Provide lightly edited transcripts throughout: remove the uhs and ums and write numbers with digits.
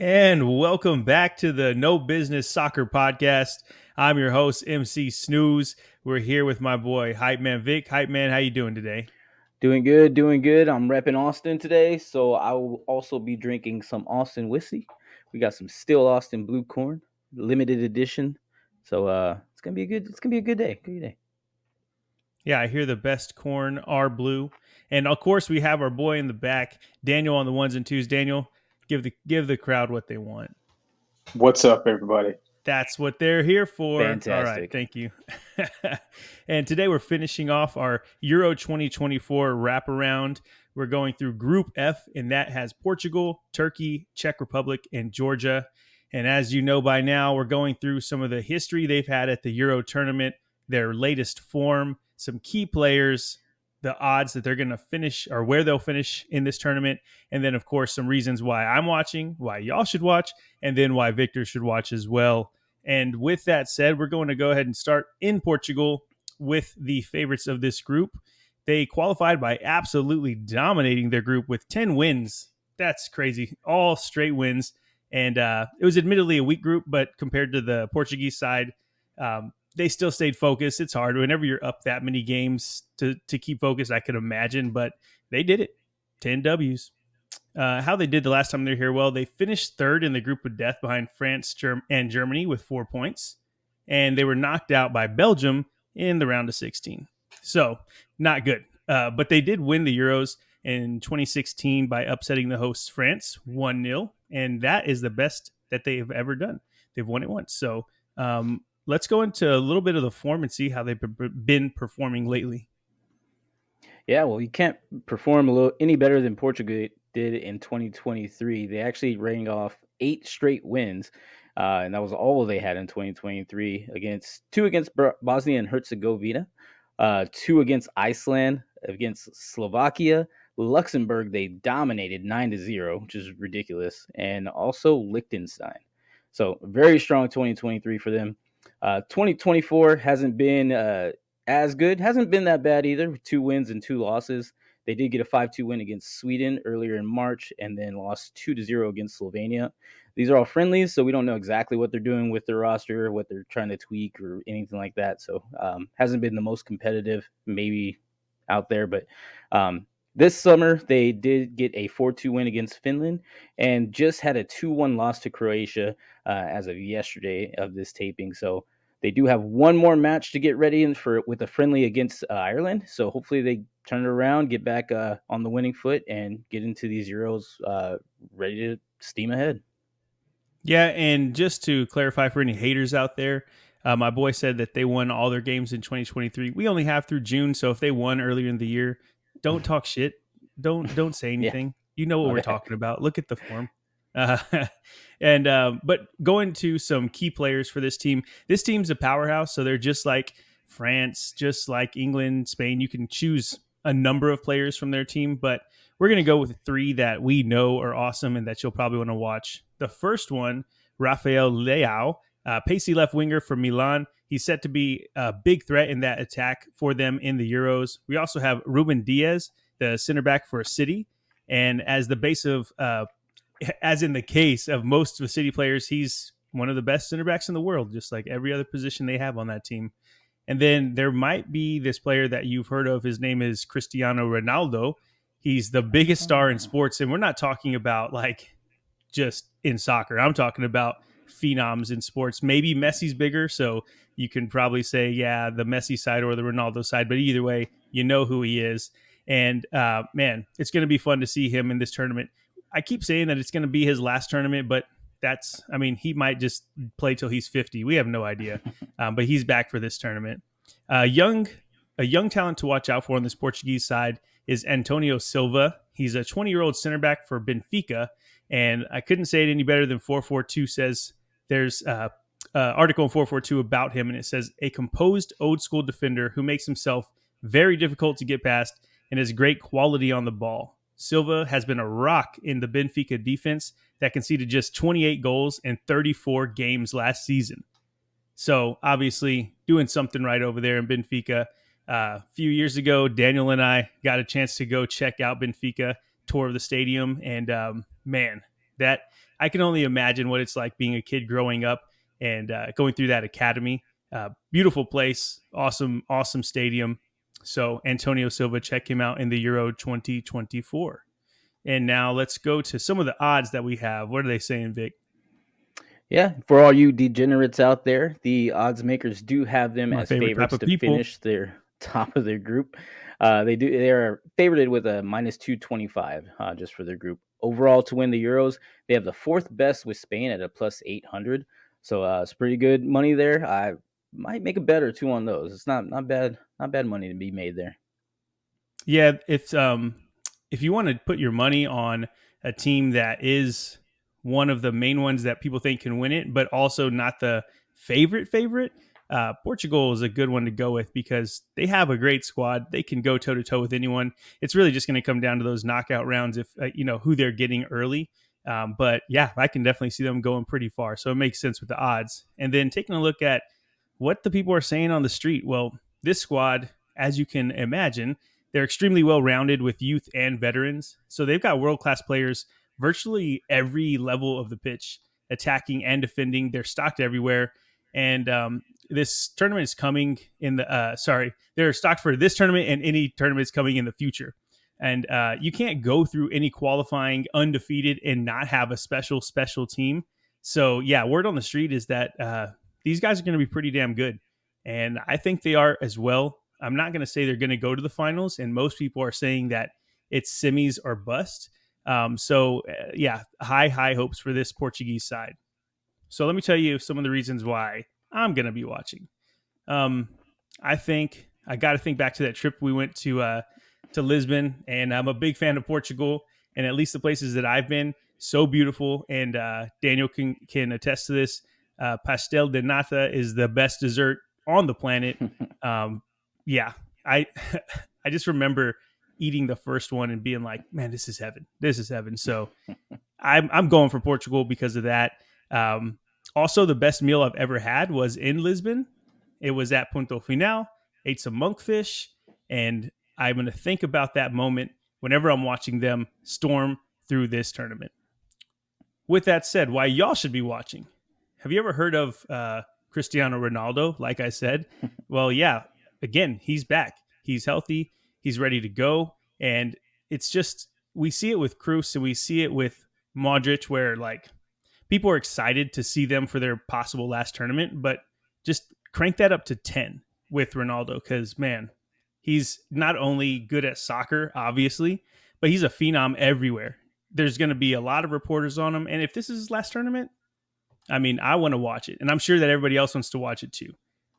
And welcome back to the No Business Soccer Podcast. I'm your host, MC Snooze. We're here with my boy, Hype Man Vic. Hype Man, how you doing today? Doing good, doing good. I'm repping Austin today, so I will also be drinking some Austin whiskey. We got some Still Austin Blue Corn, limited edition. So it's gonna be a good. It's gonna be a good day. Good day. Yeah, I hear the best corn are blue. And of course, we have our boy in the back, Daniel on the ones and twos. Daniel, give the crowd what they want. What's up, everybody? That's what they're here for. All right, Fantastic. thank you. And today we're finishing off our Euro 2024 wraparound. We're going through Group F, and that has Portugal, Turkey, Czech Republic, and Georgia. And as you know by now, we're going through some of the history they've had at the Euro tournament, their latest form, some key players, the odds that they're going to finish or where they'll finish in this tournament. And then, of course, some reasons why I'm watching, why y'all should watch, and then why Victor should watch as well. And with that said, we're going to go ahead and start in Portugal with the favorites of this group. They qualified by absolutely dominating their group with 10 wins. That's crazy. All straight wins. And it was admittedly a weak group, but compared to the Portuguese side, they still stayed focused. It's hard whenever you're up that many games to keep focused, I could imagine, but they did it. 10 W's. How they did the last time they were here? Well, they finished third in the group of death behind France and Germany with 4 points, and they were knocked out by Belgium in the round of 16. So, not good. But they did win the Euros in 2016 by upsetting the hosts France 1-0, and that is the best that they've ever done. They've won it once. So, let's go into a little bit of the form and see how they've been performing lately. Yeah, well, you can't perform any better than Portugal did in 2023. They actually rang off 8 straight wins, and that was all they had in 2023 against two against Bosnia and Herzegovina, two against Iceland, against Slovakia, Luxembourg. They dominated 9-0, which is ridiculous, and also Liechtenstein. So very strong 2023 for them. 2024 hasn't been as good. Hasn't been that bad either. 2 wins and 2 losses. They did get a 5-2 win against Sweden earlier in March and then lost 2-0 against Slovenia. These are all friendlies, so we don't know exactly what they're doing with their roster, what they're trying to tweak or anything like that. So hasn't been the most competitive maybe out there. But this summer, they did get a 4-2 win against Finland and just had a 2-1 loss to Croatia as of yesterday of this taping. So they do have one more match to get ready with a friendly against Ireland. So hopefully they turn it around, get back on the winning foot, and get into these Euros ready to steam ahead. Yeah, and just to clarify for any haters out there, my boy said that they won all their games in 2023. We only have through June, so if they won earlier in the year, don't talk shit. Don't say Yeah. anything. You know what we're Okay. talking about. Look at the form. Uh, but going to some key players for this team. This team's a powerhouse, so they're just like France, just like England, Spain. You can choose a number of players from their team, but we're going to go with 3 that we know are awesome and that you'll probably want to watch. The first one, Rafael Leao, pacey left winger from Milan. He's set to be a big threat in that attack for them in the Euros. We also have Ruben Diaz, the center back for City. And as the base of, as in the case of most of the City players, he's one of the best center backs in the world, just like every other position they have on that team. And then there might be this player that you've heard of. His name is Cristiano Ronaldo. He's the biggest star in sports. And we're not talking about like just in soccer. I'm talking about phenoms in sports. Maybe Messi's bigger. So you can probably say, yeah, the Messi side or the Ronaldo side. But either way, you know who he is. And man, it's going to be fun to see him in this tournament. I keep saying that it's going to be his last tournament, but he might just play till he's 50. We have no idea. But he's back for this tournament. A young talent to watch out for on this Portuguese side is Antonio Silva. He's a 20-year-old center back for Benfica. And I couldn't say it any better than 442 says. There's an article in 442 about him, and it says, a composed old school defender who makes himself very difficult to get past and has great quality on the ball. Silva has been a rock in the Benfica defense that conceded just 28 goals in 34 games last season. So obviously doing something right over there in Benfica. A few years ago, Daniel and I got a chance to go check out Benfica, tour of the stadium, and man, That I can only imagine what it's like being a kid growing up and going through that academy. Beautiful place, awesome stadium. So Antonio Silva, check him out in the Euro 2024. And now let's go to some of the odds that we have. What are they saying, Vic? Yeah, for all you degenerates out there, the odds makers do have them My as favorite type favorites of to people. finish their top of their group. They are favorited with a minus 225 just for their group. Overall, to win the Euros, they have the fourth best with Spain at a plus 800. So it's pretty good money there. I might make a bet or two on those. It's not bad money to be made there. Yeah, it's if you want to put your money on a team that is one of the main ones that people think can win it, but also not the favorite. Portugal is a good one to go with because they have a great squad. They can go toe to toe with anyone. It's really just going to come down to those knockout rounds if who they're getting early. But yeah, I can definitely see them going pretty far. So it makes sense with the odds. And then taking a look at what the people are saying on the street. Well, this squad, as you can imagine, they're extremely well rounded with youth and veterans. So they've got world class players virtually every level of the pitch, attacking and defending. They're stocked everywhere. And this tournament is coming in the, they're stocked for this tournament and any tournaments coming in the future. And you can't go through any qualifying undefeated and not have a special team. So, yeah, word on the street is that these guys are going to be pretty damn good. And I think they are as well. I'm not going to say they're going to go to the finals. And most people are saying that it's semis or bust. Yeah, high hopes for this Portuguese side. So let me tell you some of the reasons why I'm going to be watching. Um, I think I got to think back to that trip we went to Lisbon, and I'm a big fan of Portugal, and at least the places that I've been, so beautiful. And Daniel can attest to this. Pastel de nata is the best dessert on the planet. Um, yeah, I I just remember eating the first one and being like, man, this is heaven. This is heaven. So I'm going for Portugal because of that. Um, Also, the best meal I've ever had was in Lisbon. It was at Punto Final. Ate some monkfish, and I'm going to think about that moment whenever I'm watching them storm through this tournament. With that said, why y'all should be watching? Have you ever heard of Cristiano Ronaldo? Like I said, well, yeah. Again, he's back. He's healthy. He's ready to go, and it's just we see it with Kroos and we see it with Modric, where like people are excited to see them for their possible last tournament, but just crank that up to 10 with Ronaldo because, man, he's not only good at soccer, obviously, but he's a phenom everywhere. There's going to be a lot of reporters on him. And if this is his last tournament, I mean, I want to watch it. And I'm sure that everybody else wants to watch it too.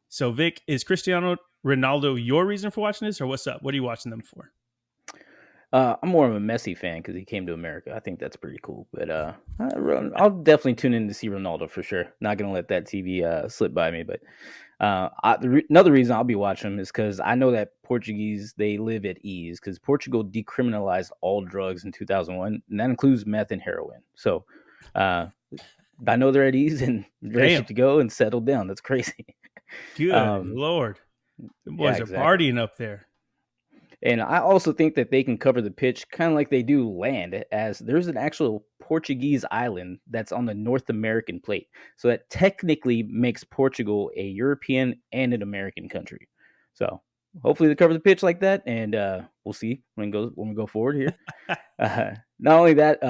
So, Vic, is Cristiano Ronaldo your reason for watching this, or what's up? What are you watching them for? I'm more of a Messi fan because he came to America. I think that's pretty cool. But I'll definitely tune in to see Ronaldo for sure. Not gonna let that TV slip by me. But another reason I'll be watching him is because I know that Portuguese they live at ease because Portugal decriminalized all drugs in 2001, and that includes meth and heroin. So I know they're at ease and ready Damn. to go and settle down. That's crazy. Good um, Lord. The yeah, boys are exactly. partying up there. And I also think that they can cover the pitch kind of like they do land, as there's an actual Portuguese island that's on the North American plate. So that technically makes Portugal a European and an American country. So hopefully they cover the pitch like that, and we'll see when we go forward here. Not only that,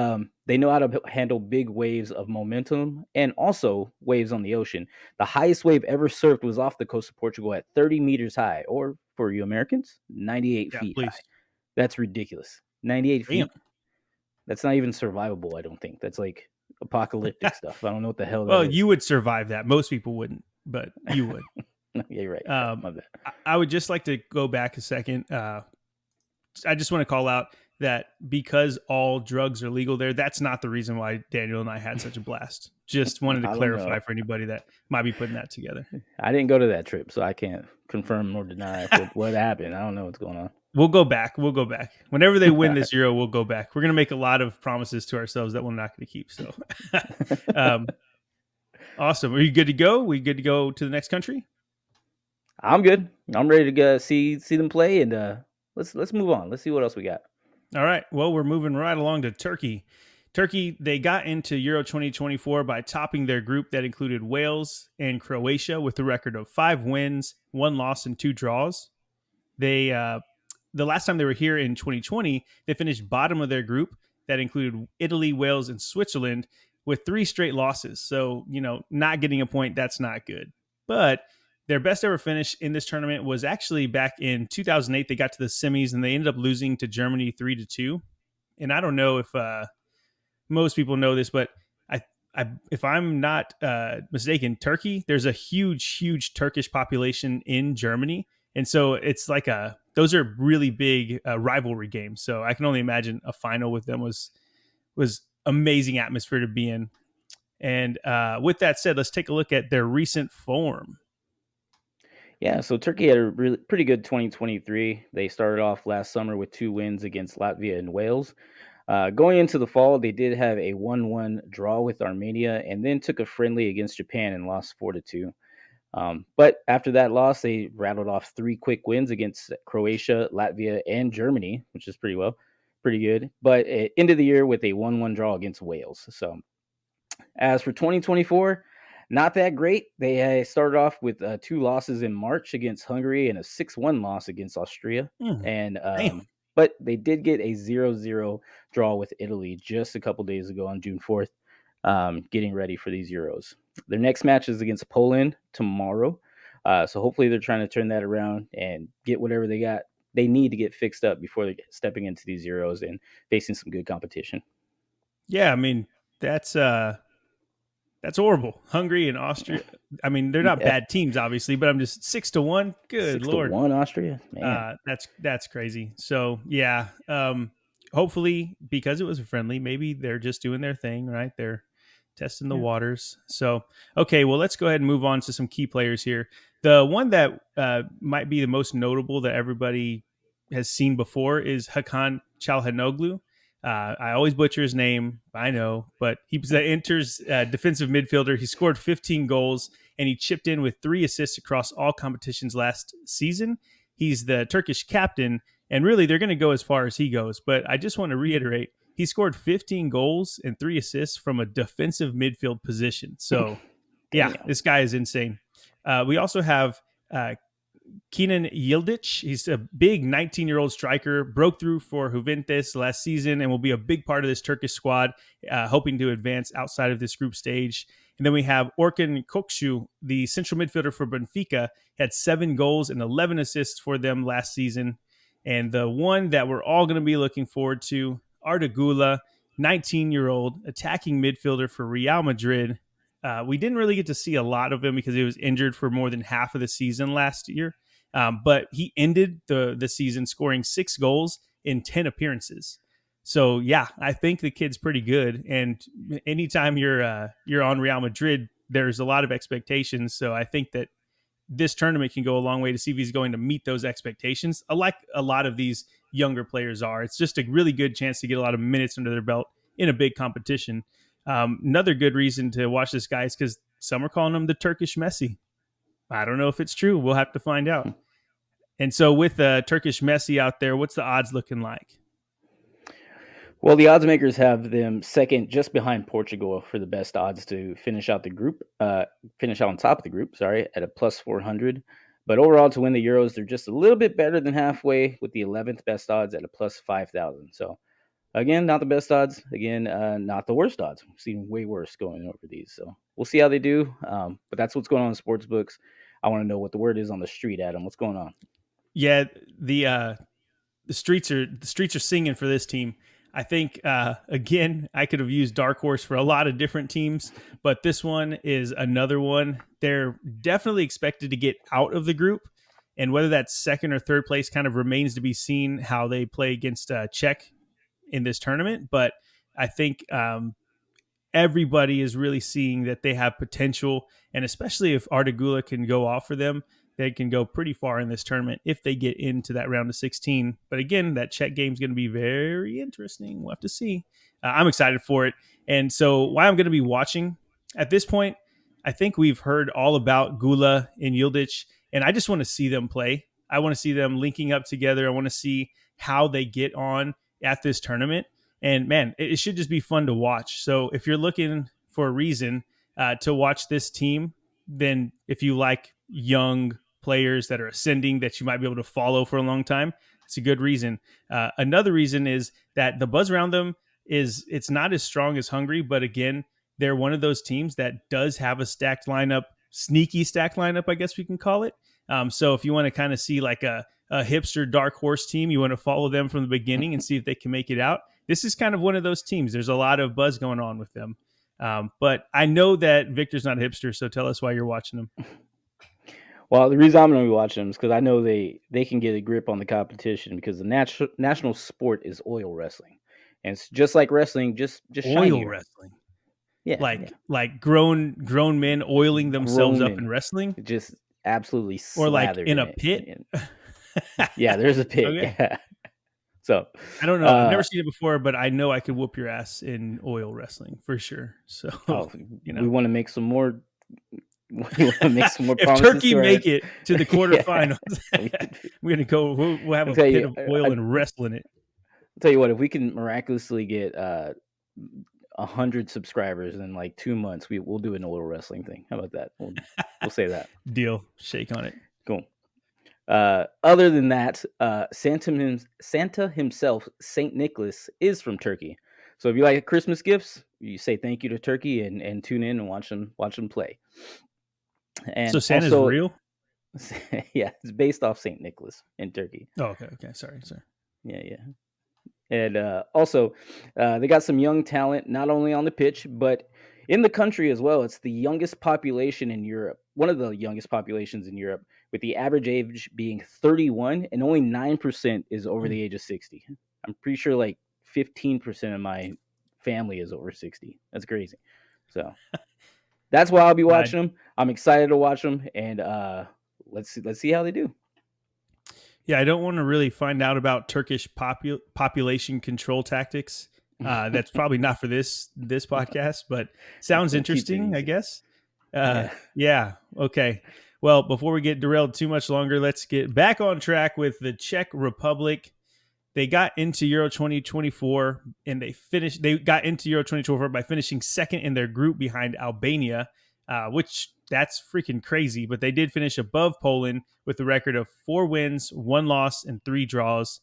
they know how to handle big waves of momentum and also waves on the ocean. The highest wave ever surfed was off the coast of Portugal at 30 meters high, or for you Americans, 98 Yeah, feet high. please. That's ridiculous. 98 Damn. feet? That's not even survivable, I don't think. That's like apocalyptic stuff. I don't know what the hell that Well, is. you would survive that. Most people wouldn't, but you would. Yeah, you're right. Um, My bad. I would just like to go back a second. I just want to call out that because all drugs are legal there, that's not the reason why Daniel and I had such a blast. Just wanted to I don't clarify know. for anybody that might be putting that together. I didn't go to that trip, so I can't confirm nor deny what happened. I don't know what's going on. We'll go back. We'll go back. Whenever they win this Euro, we'll go back. We're going to make a lot of promises to ourselves that we're not going to keep. So, um, awesome. Are you good to go? We good to go to the next country? I'm good. I'm ready to go see them play, and let's move on. Let's see what else we got. All right. Well, we're moving right along to Turkey. Turkey, they got into Euro 2024 by topping their group that included Wales and Croatia with a record of 5 wins, 1 loss, and 2 draws. They the last time they were here in 2020, they finished bottom of their group that included Italy, Wales, and Switzerland with 3 straight losses. So, not getting a point, that's not good. But their best ever finish in this tournament was actually back in 2008. They got to the semis and they ended up losing to Germany 3-2. And I don't know if most people know this, but if I'm not mistaken, Turkey, there's a huge Turkish population in Germany. And so it's like those are really big rivalry games. So I can only imagine a final with them was amazing atmosphere to be in. And with that said, let's take a look at their recent form. Yeah, so Turkey had a really pretty good 2023. They started off last summer with 2 wins against Latvia and Wales. Going into the fall, they did have a 1-1 draw with Armenia and then took a friendly against Japan and lost 4-2. But after that loss, they rattled off 3 quick wins against Croatia, Latvia, and Germany, which is pretty good. But it ended the year with a 1-1 draw against Wales. So as for 2024, not that great. They started off with 2 losses in March against Hungary and a 6-1 loss against Austria. And Damn. but they did get a 0-0 draw with Italy just a couple days ago on June 4th, getting ready for these Euros. Their next match is against Poland tomorrow. So hopefully they're trying to turn that around and get whatever they need to get fixed up before they're stepping into these Euros and facing some good competition. Yeah, I mean, that's horrible. Hungary and Austria. I mean, they're not Yeah. bad teams, obviously, but I'm just 6-1. Good 6-1 Austria, man. That's crazy. So yeah, hopefully because it was a friendly, maybe they're just doing their thing, right? They're testing the waters. So okay, well let's go ahead and move on to some key players here. The one that might be the most notable that everybody has seen before is Hakan Çalhanoğlu. I always butcher his name, I know, but he's the Inter's defensive midfielder. He scored 15 goals and he chipped in with 3 assists across all competitions last season. He's the Turkish captain, and really they're going to go as far as he goes. But I just want to reiterate, he scored 15 goals and 3 assists from a defensive midfield position. So, yeah, this guy is insane. We also have Kenan Yildiz. He's a big 19-year-old striker, broke through for Juventus last season and will be a big part of this Turkish squad, hoping to advance outside of this group stage. And then we have Orkun Kokcu, the central midfielder for Benfica, had 7 goals and 11 assists for them last season. And the one that we're all going to be looking forward to, Arda Güler, 19-year-old attacking midfielder for Real Madrid. We didn't really get to see a lot of him because he was injured for more than half of the season last year. But he ended the season scoring 6 goals in 10 appearances. So yeah, I think the kid's pretty good. And anytime you're on Real Madrid, there's a lot of expectations. So I think that this tournament can go a long way to see if he's going to meet those expectations. Like a lot of these younger players are. It's just a really good chance to get a lot of minutes under their belt in a big competition. Another good reason to watch this guy is because some are calling him the Turkish Messi. I don't know if it's true. We'll have to find out. And so with Turkish Messi out there, what's the odds looking like? Well, the odds makers have them second just behind Portugal for the best odds to finish out the group, finish out on top of the group, at a plus 400. But overall, to win the Euros, they're just a little bit better than halfway with the 11th best odds at a plus 5,000. So again, not the best odds. Again, not the worst odds. We've seen way worse going over these. So we'll see how they do. But that's what's going on in sports books. I want to know what the word is on the street, Adam. What's going on? Yeah, the streets are singing for this team. I think again, I could have used dark horse for a lot of different teams, but this one is another one. They're definitely expected to get out of the group, and whether that's second or third place kind of remains to be seen how they play against Czech in this tournament. But I think everybody is really seeing that they have potential, and especially if Arda Güler can go off for them, they can go pretty far in this tournament if they get into that round of 16. But again, that Czech game is going to be very interesting. We'll have to see. I'm excited for it. And so why I'm going to be watching at this point, I think we've heard all about Güler and Yildiz, and I just want to see them play. I want to see them linking up together. I want to see how they get on at this tournament. And man, it should just be fun to watch. So if you're looking for a reason to watch this team, then if you like young players that are ascending that you might be able to follow for a long time, it's a good reason. Another reason is that the buzz around them it's not as strong as Hungary, but again, they're one of those teams that does have a stacked lineup, sneaky stacked lineup, I guess we can call it. So if you want to kind of see like a hipster dark horse team, you want to follow them from the beginning and see if they can make it out. This is kind of one of those teams. There's a lot of buzz going on with them. But I know that Victor's not a hipster, so tell us why you're watching them. Well, the reason I'm going to be watching them is because I know they can get a grip on the competition because the national sport is oil wrestling, and it's just like wrestling, just Oil shinier. wrestling, Yeah, yeah. like grown men oiling themselves Grown up in men, wrestling, just absolutely or like slathered in in a it. pit. Yeah, there's a pit. Okay. Yeah. So, I don't know. I've never seen it before, but I know I could whoop your ass in oil wrestling for sure. So, we want to make some more. We want to make some more if promises Turkey to our. make it to the Yeah, quarterfinals, we we're gonna go. We'll have I'll a tell pit you, of oil and wrestle in it. I'll tell you what. If we can miraculously get 100 subscribers in like 2 months, we'll do an oil wrestling thing. How about that? We'll say that. Deal. Shake on it. Cool. Other than that, Santa himself, Saint Nicholas, is from Turkey. So if you like Christmas gifts, you say thank you to Turkey and tune in and watch them play. And So Santa's also, real? yeah, it's based off Saint Nicholas in Turkey. Oh, okay. Sorry. Yeah, yeah. And also, they got some young talent, not only on the pitch, but in the country as well. It's the youngest population in Europe, one of the youngest populations in Europe, with the average age being 31, and only 9% is over the age of 60. I'm pretty sure like 15% of my family is over 60. That's crazy. So that's why I'll be watching them. I'm excited to watch them, and let's see how they do. Yeah, I don't want to really find out about Turkish population control tactics. That's probably not for this podcast, but sounds interesting, I guess. Yeah. Okay. Well, before we get derailed too much longer, let's get back on track with the Czech Republic. They got into Euro 2024 and they got into Euro 2024 by finishing second in their group behind Albania, which that's freaking crazy. But they did finish above Poland with a record of 4 wins, 1 loss, and 3 draws.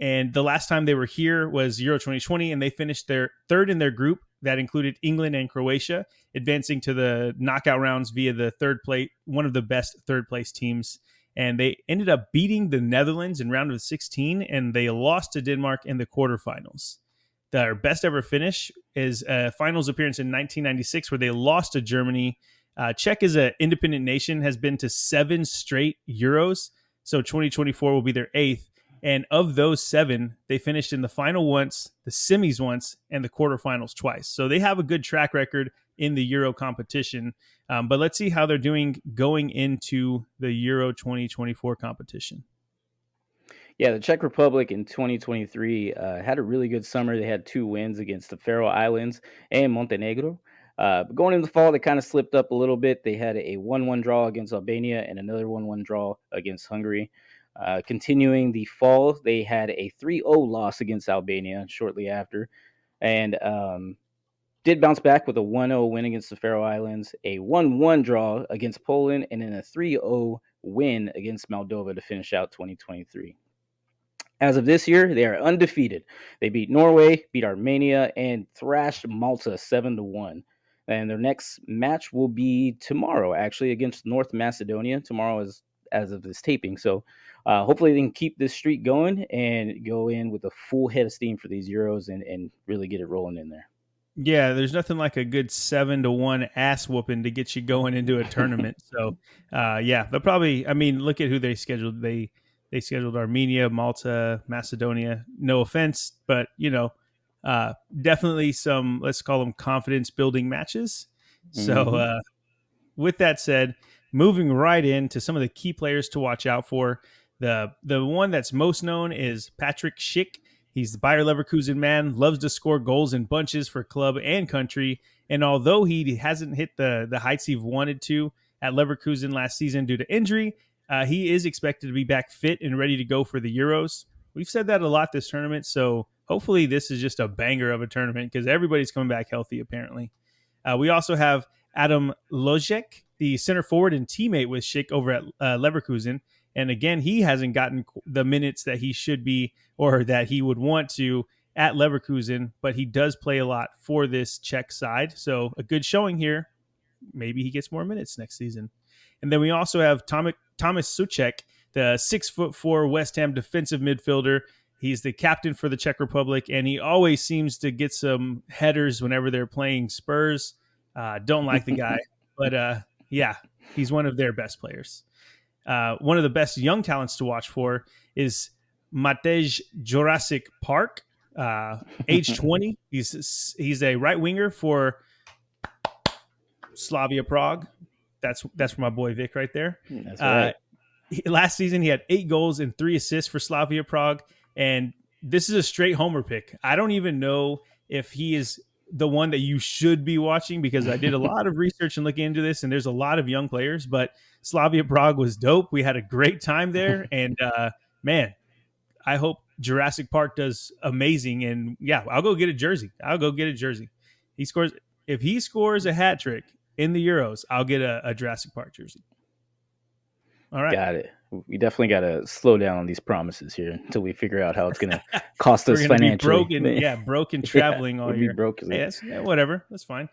And the last time they were here was Euro 2020, and they finished their third in their group. That included England and Croatia, advancing to the knockout rounds via the third place, one of the best third place teams. And they ended up beating the Netherlands in round of 16, and they lost to Denmark in the quarterfinals. Their best ever finish is a finals appearance in 1996, where they lost to Germany. Czech is an independent nation, has been to 7 straight Euros, so 2024 will be their 8th. And of those 7, they finished in the final once, the semis once, and the quarterfinals twice. So they have a good track record in the Euro competition. But let's see how they're doing going into the Euro 2024 competition. Yeah, the Czech Republic in 2023 had a really good summer. They had 2 wins against the Faroe Islands and Montenegro. But going into the fall, they kind of slipped up a little bit. They had a 1-1 draw against Albania and another 1-1 draw against Hungary. Continuing the fall, they had a 3-0 loss against Albania shortly after, and did bounce back with a 1-0 win against the Faroe Islands, a 1-1 draw against Poland, and then a 3-0 win against Moldova to finish out 2023. As of this year, they are undefeated. They beat Norway, beat Armenia, and thrashed Malta 7-1. And their next match will be tomorrow, actually, against North Macedonia. Tomorrow is as of this taping. So hopefully they can keep this streak going and go in with a full head of steam for these Euros and really get it rolling in there. Yeah, there's nothing like a good 7-1 ass whooping to get you going into a tournament. So, yeah, they'll probably. I mean, look at who they scheduled. They scheduled Armenia, Malta, Macedonia. No offense, but definitely some, let's call them, confidence building matches. So, with that said, moving right into some of the key players to watch out for. The one that's most known is Patrick Schick. He's the Bayer Leverkusen man, loves to score goals in bunches for club and country. And although he hasn't hit the heights he wanted to at Leverkusen last season due to injury, he is expected to be back fit and ready to go for the Euros. We've said that a lot this tournament, so hopefully this is just a banger of a tournament because everybody's coming back healthy apparently. We also have Adam Lojek, the center forward and teammate with Schick over at Leverkusen. And again, he hasn't gotten the minutes that he should be or that he would want to at Leverkusen, but he does play a lot for this Czech side. So a good showing here. Maybe he gets more minutes next season. And then we also have Thomas Suchek, the 6'4" West Ham defensive midfielder. He's the captain for the Czech Republic, and he always seems to get some headers whenever they're playing Spurs. Don't like the guy, but yeah, he's one of their best players. One of the best young talents to watch for is Matej Jurassic Park, age 20. He's a right winger for Slavia Prague. That's for my boy Vic right there. That's right. Last season, he had 8 goals and 3 assists for Slavia Prague, and this is a straight homer pick. I don't even know if he is the one that you should be watching because I did a lot of research and looking into this, and there's a lot of young players, but Slavia Prague was dope. We had a great time there, and man, I hope Jurassic Park does amazing. And yeah, I'll go get a jersey. If he scores a hat trick in the Euros, I'll get a Jurassic Park jersey. All right. Got it. We definitely got to slow down on these promises here until we figure out how it's going to cost us financially. Broken traveling all year. Broke. Hey, whatever. That's fine.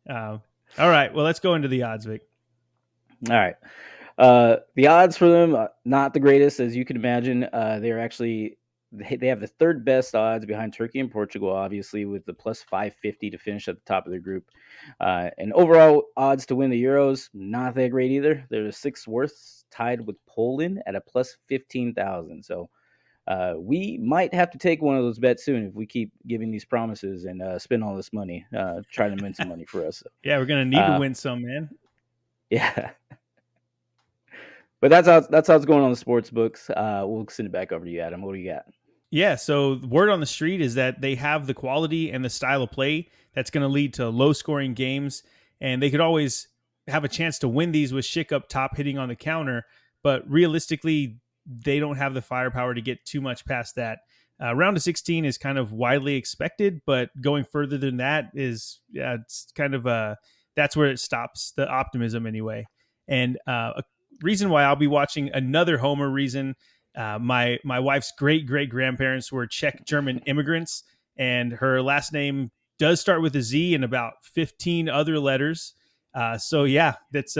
All right. Well, let's go into the odds, Vic. All right. The odds for them, not the greatest, as you can imagine. They have the third best odds behind Turkey and Portugal, obviously, with the plus 550 to finish at the top of the group. And overall odds to win the Euros, not that great either. They're the sixth worst, tied with Poland at a plus 15,000. So we might have to take one of those bets soon if we keep giving these promises and spend all this money trying to win some money for us. So, yeah, we're going to need to win some, man. Yeah. But that's how it's going on the sports books. We'll send it back over to you, Adam. What do you got? Yeah, so word on the street is that they have the quality and the style of play that's going to lead to low-scoring games, and they could always have a chance to win these with Schick up top hitting on the counter, but realistically, they don't have the firepower to get too much past that. Round of 16 is kind of widely expected, but going further than that it's kind of that's where it stops the optimism anyway. And a reason why I'll be watching another homer reason. My wife's great grandparents were Czech German immigrants, and her last name does start with a Z and about 15 other letters. So yeah, that's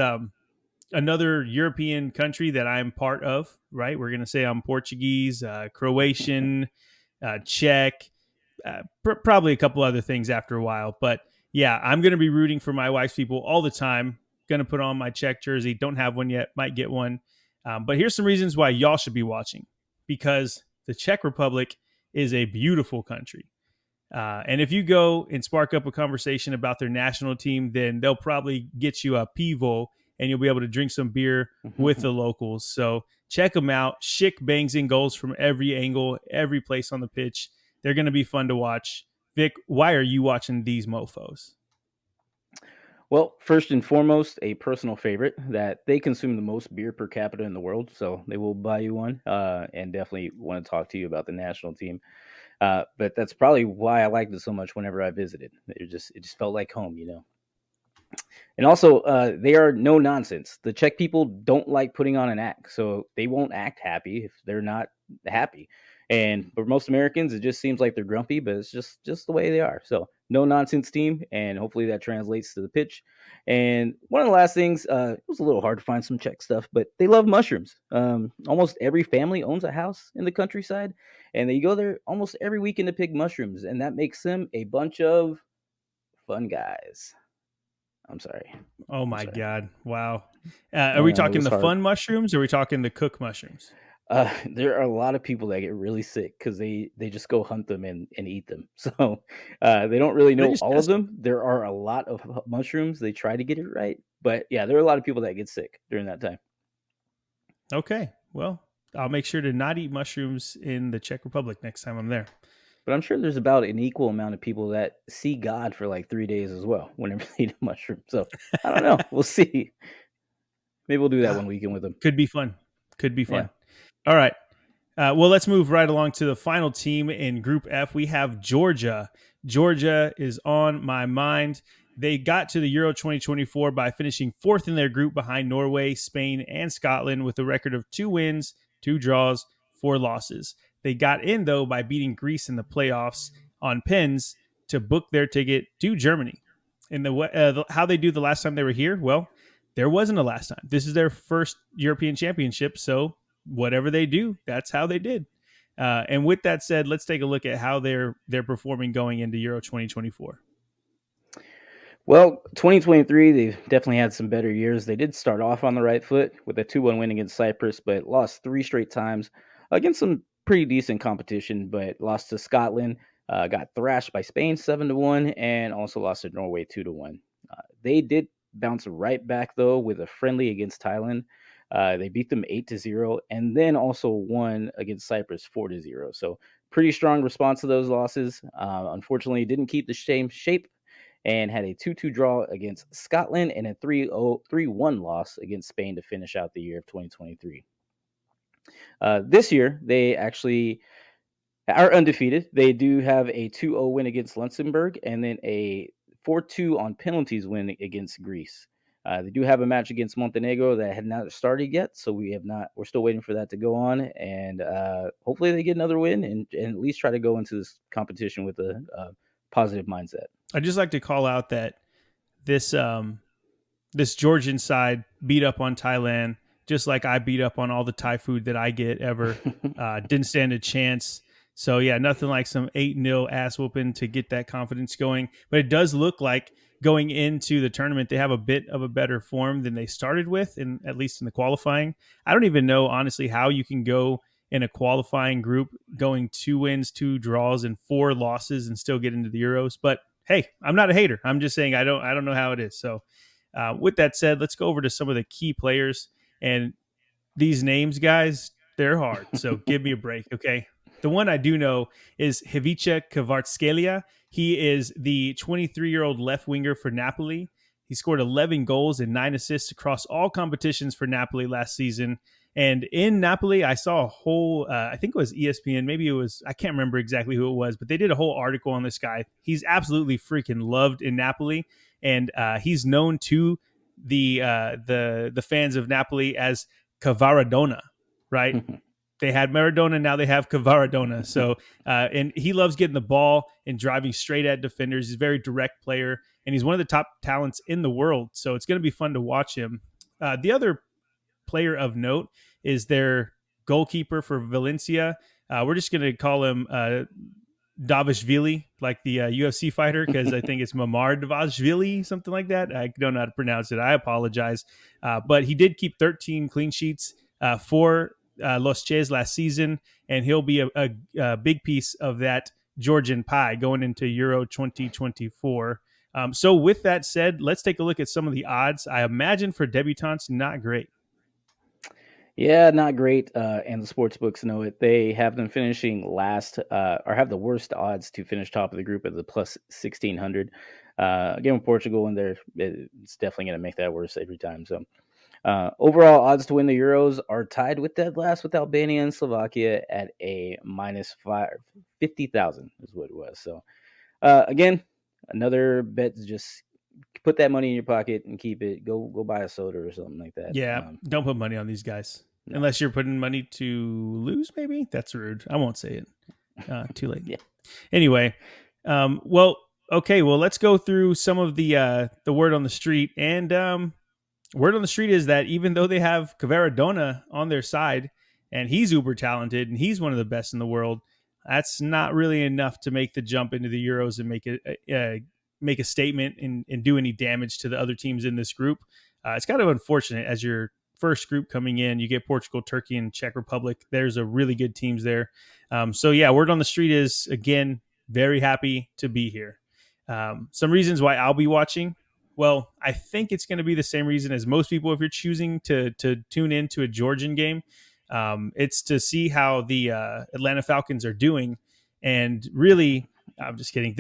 another European country that I'm part of. Right, we're gonna say I'm Portuguese, Croatian, Czech, probably a couple other things after a while. But yeah, I'm gonna be rooting for my wife's people all the time. Gonna put on my Czech jersey. Don't have one yet. Might get one. But here's some reasons why y'all should be watching, because the Czech Republic is a beautiful country. And if you go and spark up a conversation about their national team, then they'll probably get you a pivo and you'll be able to drink some beer with the locals. So check them out. Schick bangs in goals from every angle, every place on the pitch. They're going to be fun to watch. Vic, why are you watching these mofos? Well, first and foremost, a personal favorite that they consume the most beer per capita in the world, so they will buy you one, and definitely want to talk to you about the national team. But that's probably why I liked it so much whenever I visited. It just felt like home, you know. And also, they are no nonsense. The Czech people don't like putting on an act, so they won't act happy if they're not happy. And for most Americans, it just seems like they're grumpy, but it's just the way they are. So no nonsense team, and hopefully that translates to the pitch. And one of the last things, it was a little hard to find some Czech stuff, but they love mushrooms. Almost every family owns a house in the countryside, and they go there almost every weekend to pick mushrooms, and that makes them a bunch of fun guys. I'm sorry. Oh my God! Wow. Are we talking the fun mushrooms, or are we talking the cook mushrooms? There are a lot of people that get really sick because they just go hunt them and eat them. So they don't really know all of them. There are a lot of mushrooms. They try to get it right. But yeah, there are a lot of people that get sick during that time. Okay. Well, I'll make sure to not eat mushrooms in the Czech Republic next time I'm there. But I'm sure there's about an equal amount of people that see God for like 3 days as well whenever they eat a mushroom. So I don't know. We'll see. Maybe we'll do that one weekend with them. Could be fun. Yeah. All right. Well, let's move right along to the final team in Group F. We have Georgia. Georgia is on my mind. They got to the Euro 2024 by finishing fourth in their group behind Norway, Spain, and Scotland with a record of 2 wins, 2 draws, 4 losses. They got in, though, by beating Greece in the playoffs on pins to book their ticket to Germany. And how they do the last time they were here? Well, there wasn't a last time. This is their first European Championship, so whatever they do, that's how they did. And with that said, let's take a look at how they're performing going into Euro 2024. Well, 2023, they've definitely had some better years. They did start off on the right foot with a 2-1 win against Cyprus, but lost 3 straight times against some pretty decent competition, but lost to Scotland, got thrashed by Spain 7-1, and also lost to Norway 2-1. They did bounce right back, though, with a friendly against Thailand. They beat them 8-0, and then also won against Cyprus 4-0. So pretty strong response to those losses. Unfortunately, didn't keep the same shape and had a 2-2 draw against Scotland and a 3-1 loss against Spain to finish out the year of 2023. This year, they actually are undefeated. They do have a 2-0 win against Luxembourg and then a 4-2 on penalties win against Greece. They do have a match against Montenegro that had not started yet, so we're still waiting for that to go on, and hopefully they get another win and at least try to go into this competition with a positive mindset. I'd just like to call out that this this Georgian side beat up on Thailand, just like I beat up on all the Thai food that I get ever. Didn't stand a chance. So yeah, nothing like some 8-0 ass whooping to get that confidence going. But it does look like going into the tournament, they have a bit of a better form than they started with, in at least in the qualifying. I don't even know honestly how you can go in a qualifying group going 2 wins, 2 draws, and 4 losses and still get into the Euros. But hey, I'm not a hater. I'm just saying I don't know how it is. So with that said, let's go over to some of the key players. And these names, guys, they're hard. So give me a break, okay? The one I do know is Ivica Kvaratskhelia. He is the 23-year-old left winger for Napoli. He scored 11 goals and 9 assists across all competitions for Napoli last season. And in Napoli, I saw a whole, I think it was ESPN, maybe it was, I can't remember exactly who it was, but they did a whole article on this guy. He's absolutely freaking loved in Napoli. And he's known to the fans of Napoli as Cavaradona, right? They had Maradona, now they have Cavaradona. So, and he loves getting the ball and driving straight at defenders. He's a very direct player, and he's one of the top talents in the world. So it's going to be fun to watch him. The other player of note is their goalkeeper for Valencia. We're just going to call him Davishvili, like the UFC fighter, because I think it's Mamar Davishvili, something like that. I don't know how to pronounce it. I apologize. But he did keep 13 clean sheets for Los Ches last season, and he'll be a big piece of that Georgian pie going into Euro 2024. So with that said, let's take a look at some of the odds. I imagine for debutantes, not great. Yeah, not great. And the sports books know it. They have them finishing last, or have the worst odds to finish top of the group at the plus 1600. Again, with Portugal in there, it's definitely going to make that worse every time. So, overall odds to win the Euros are tied with dead last with Albania and Slovakia at a minus 50,000 is what it was. So, again, another bet to just put that money in your pocket and keep it. Go buy a soda or something like that. Yeah, don't put money on these guys. No. Unless you're putting money to lose, maybe. That's rude. I won't say it. Too late. Yeah. Anyway, well, okay. Well, let's go through some of the word on the street. And word on the street is that even though they have Cavaradona on their side, and he's uber talented, and he's one of the best in the world, that's not really enough to make the jump into the Euros and make a statement and do any damage to the other teams in this group. It's kind of unfortunate as your first group coming in. You get Portugal, Turkey, and Czech Republic. There's a really good teams there. So yeah, word on the street is, again, very happy to be here. Some reasons why I'll be watching. Well, I think it's going to be the same reason as most people if you're choosing to tune into a Georgian game. It's to see how the Atlanta Falcons are doing. And really, I'm just kidding.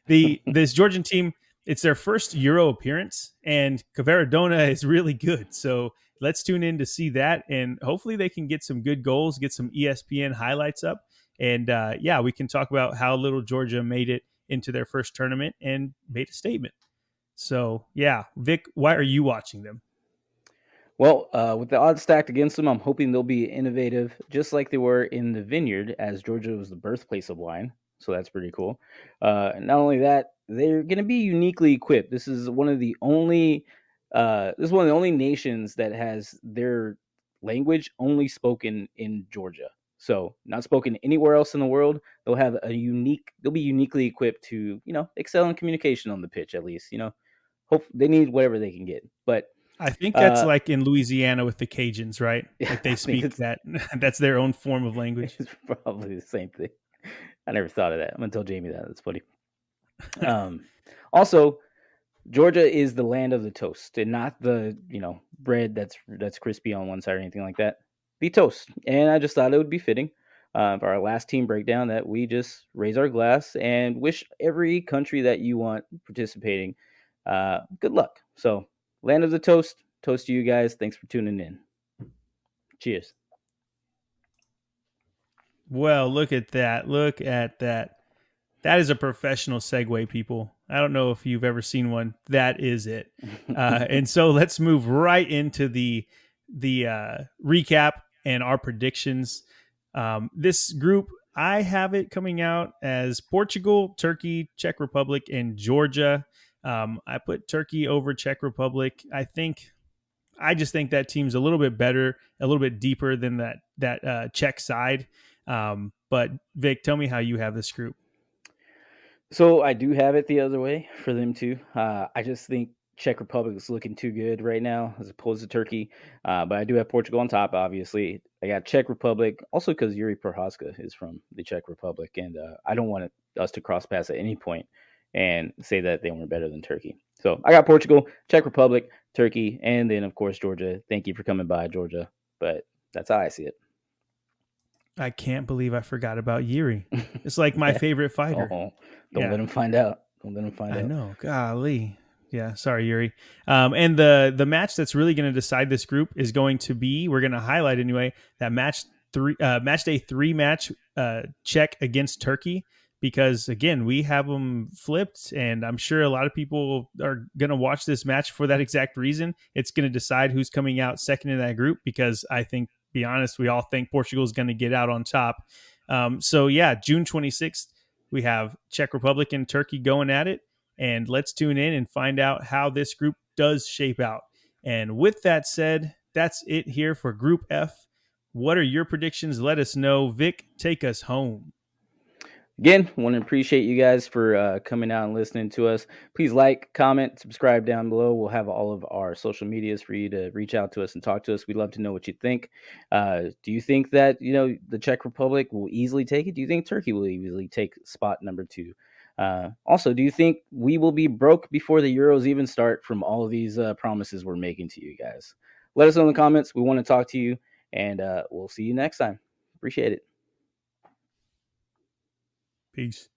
This Georgian team, it's their first Euro appearance, and Cavaradona is really good. So let's tune in to see that, and hopefully they can get some good goals, get some ESPN highlights up, and yeah, we can talk about how little Georgia made it into their first tournament and made a statement. So yeah, Vic, why are you watching them? Well, with the odds stacked against them, I'm hoping they'll be innovative, just like they were in the Vineyard, as Georgia was the birthplace of wine. So that's pretty cool. And not only that, they're going to be uniquely equipped. This is one of the only nations that has their language only spoken in Georgia. So not spoken anywhere else in the world. They'll be uniquely equipped to, excel in communication on the pitch at least. Hope they need whatever they can get, but. I think that's Uh, like in Louisiana with the Cajuns, right? Yeah, Like they I think speak that that's their own form of language. it's probably the same thing. I never thought of that. I'm gonna tell Jamie that. That's funny. Um, Also, Georgia is the land of the toast, and not the bread that's crispy on one side or anything like that. The toast, and I just thought it would be fitting for our last team breakdown that we just raise our glass and wish every country that you want participating good luck. So, land of the toast to you guys. Thanks for tuning in. Cheers. Well, look at that. Look at that. That is a professional segue, people. I don't know if you've ever seen one. That is it. And so let's move right into the recap and our predictions. This group, I have it coming out as Portugal, Turkey, Czech Republic, and Georgia. I put Turkey over Czech Republic. I just think that team's a little bit better, a little bit deeper than that Czech side. But Vic, tell me how you have this group. So I do have it the other way for them too. I just think Czech Republic is looking too good right now as opposed to Turkey. But I do have Portugal on top, obviously. I got Czech Republic also because Yuri Prohaska is from the Czech Republic, and I don't want us to cross paths at any point and say that they weren't better than Turkey. So I got Portugal, Czech Republic, Turkey, and then of course Georgia. Thank you for coming by, Georgia. But that's how I see it. I can't believe I forgot about Yuri. It's like my Yeah. favorite fighter. Oh, don't let Yeah, him find out. Don't let him find I out. know. Golly. Yeah, sorry, Yuri. And the match that's really going to decide this group is going to be, we're going to highlight anyway, that match day three match, Czech against Turkey, because again we have them flipped, and I'm sure a lot of people are going to watch this match for that exact reason. It's going to decide who's coming out second in that group, because I think, be honest, we all think Portugal is going to get out on top. So yeah, June 26th, we have Czech Republic and Turkey going at it, and let's tune in and find out how this group does shape out. And with that said, that's it here for Group F. What are your predictions? Let us know. Vic, take us home. Again, want to appreciate you guys for coming out and listening to us. Please like, comment, subscribe down below. We'll have all of our social medias for you to reach out to us and talk to us. We'd love to know what you think. Do you think that the Czech Republic will easily take it? Do you think Turkey will easily take spot number 2? Also, do you think we will be broke before the Euros even start from all of these promises we're making to you guys? Let us know in the comments. We want to talk to you, and we'll see you next time. Appreciate it. Peace.